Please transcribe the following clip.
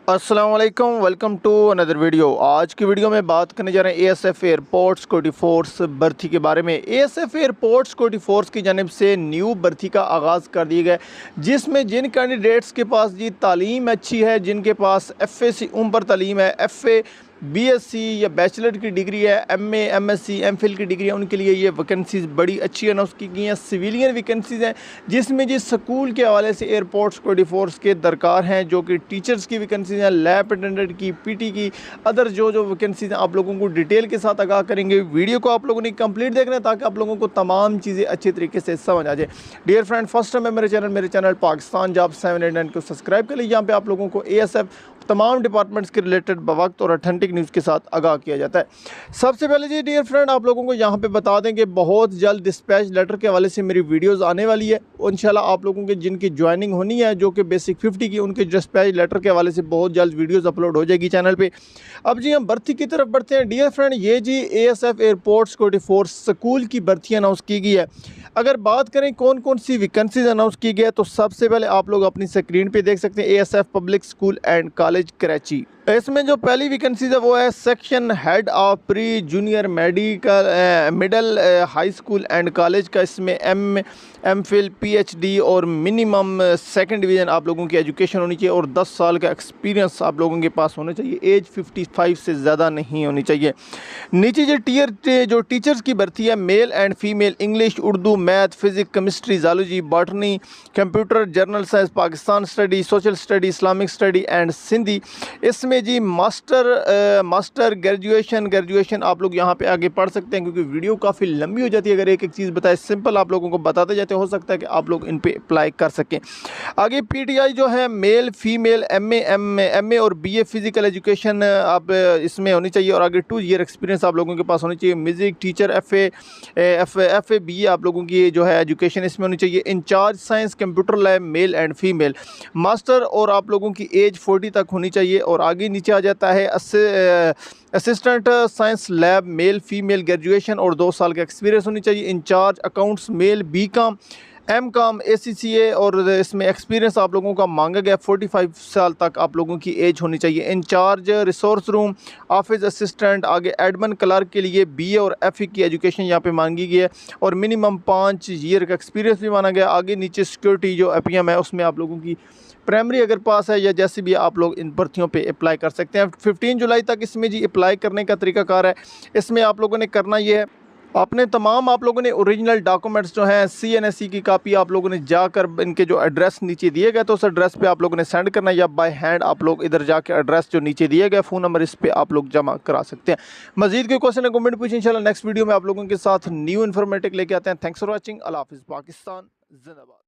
अस्सलाम वालेकुम, welcome to another video. आज की वीडियो में बात करने जा रहे हैं एएसएफ एयरपोर्ट सिक्योरिटी फोर्स भर्ती के बारे में। एएसएफ एयरपोर्ट सिक्योरिटी फोर्स की जानिब से न्यू भर्ती का आगाज़ कर दिया गया, जिसमें जिन कैंडिडेट्स के पास जी तालीम अच्छी है, जिनके पास एफए से ऊपर तालीम है, एफए बीएससी या बैचलर की डिग्री है, एमए एमएससी एमफिल की डिग्री है, उनके लिए ये वैकेंसीज़ बड़ी अच्छी अनाउंस की गई हैं। सिविलियन वैकेंसीज़ हैं जिसमें जी स्कूल के हवाले से एयरपोर्ट सिक्योरिटी फोर्स के दरकार हैं, जो कि टीचर्स की वैकेंसीज़ हैं, लैब अटेंडेंट की, पीटी की, अदर जो वैकेंसीज़ हैं आप लोगों को डिटेल के साथ आगाह करेंगे। वीडियो को आप लोगों ने कंप्लीट देखना है ताकि आप लोगों को तमाम चीज़ें अच्छे तरीके से समझ आ जाए। डियर फ्रेंड, फर्स्ट टाइम है मेरे चैनल पाकिस्तान जॉब 789 को सब्सक्राइब कर लीजिए। यहाँ पे आप लोगों को एएसएफ तमाम डिपार्टमेंट्स के रिलेटेड बवक्त और ऑथेंटिक न्यूज़ के साथ आगाह किया जाता है। सबसे पहले जी डियर फ्रेंड, आप लोगों को यहाँ पे बता दें कि बहुत जल्द डिस्पैच लेटर के हवाले से मेरी वीडियोस आने वाली है। इंशाल्लाह आप लोगों के जिनकी ज्वाइनिंग होनी है, जो कि बेसिक 50 की, उनके डिस्पैच लेटर के हवाले से बहुत जल्द वीडियोस अपलोड हो जाएगी चैनल पे। अब जी हम भर्ती की तरफ बढ़ते हैं। डियर फ्रेंड, ये जी ASF airport security force school की भर्ती अनाउंस की गई है। अगर बात करें कौन कौन सी वैकेंसीज अनाउंस की गई है, तो सबसे पहले आप लोग अपनी स्क्रीन पे देख सकते हैं ASF public school and college Karachi. इसमें जो पहली वैकेंसीज है वो है section head of pre junior medical middle high school and college का। इसमें एमफिल पीएचडी और मिनिमम सेकंड डिवीज़न आप लोगों की एजुकेशन होनी चाहिए और 10 साल का एक्सपीरियंस आप लोगों के पास होना चाहिए। एज 55 से ज़्यादा नहीं होनी चाहिए। नीचे जो टीचर्स की भर्ती है, mail and female, English, Urdu, math, physics, chemistry, zoology, botany, computer, journal science, Pakistan study, social study, Islamic study and Sindhi. इसमें जी मास्टर ग्रेजुएशन आप लोग यहाँ पे आगे पढ़ सकते हैं, क्योंकि वीडियो काफ़ी लंबी हो जाती है। अगर एक एक चीज़ बताए सिंपल आप लोगों को बताते जाते, हो सकता है कि आप लोग इन पे अप्लाई कर सकें। आगे पीटीआई जो है मेल फीमेल, एमए और बीए फिजिकल एजुकेशन आप इसमें होनी चाहिए और आगे 2 ईयर एक्सपीरियंस आप लोगों के पास होनी चाहिए। म्यूज़िक टीचर, एफए बीए आप लोगों की जो है एजुकेशन इसमें होनी चाहिए। In charge science computer lab, male and female, master और आप लोगों की एज 40 तक होनी चाहिए। और आगे नीचे आ जाता है assistant science lab, male female, graduation और 2 साल का एक्सपीरियंस होनी चाहिए। In charge accounts male, BCom, MCom, ACCA और इसमें एक्सपीरियंस आप लोगों का मांगा गया 45 साल तक आप लोगों की एज होनी चाहिए। In charge resource room, office assistant, आगे एडमिन क्लर्क के लिए बीए और एफए की एजुकेशन यहाँ पे मांगी गई है और मिनिमम 5 ईयर का एक्सपीरियंस भी माना गया। आगे नीचे सिक्योरिटी जो एपीएम है उसमें आप लोगों की प्राइमरी अगर पास है या जैसे भी आप लोग इन भर्तियों पे अप्लाई कर सकते हैं। 15 जुलाई तक इसमें जी अप्लाई करने का तरीकाकार है। इसमें आप लोगों ने करना ये है, आपने तमाम आप लोगों ने ओरिजिनल डॉक्यूमेंट्स जो हैं सीएनएससी की कापी आप लोगों ने जाकर इनके जो एड्रेस नीचे दिए गए तो उस एड्रेस पे आप लोगों ने सेंड करना, या बाय हैंड आप लोग इधर जाके एड्रेस जो नीचे दिए गए फ़ोन नंबर इस पे आप लोग जमा करा सकते हैं। मजीद कोई क्वेश्चन है कमेंट पूछिए, इंशाल्लाह नेक्स्ट वीडियो में आप लोगों के साथ न्यू इन्फॉर्मेटिव लेके आते हैं। Thanks for watching. अल्लाह हाफिज़। पाकिस्तान जिंदाबाद।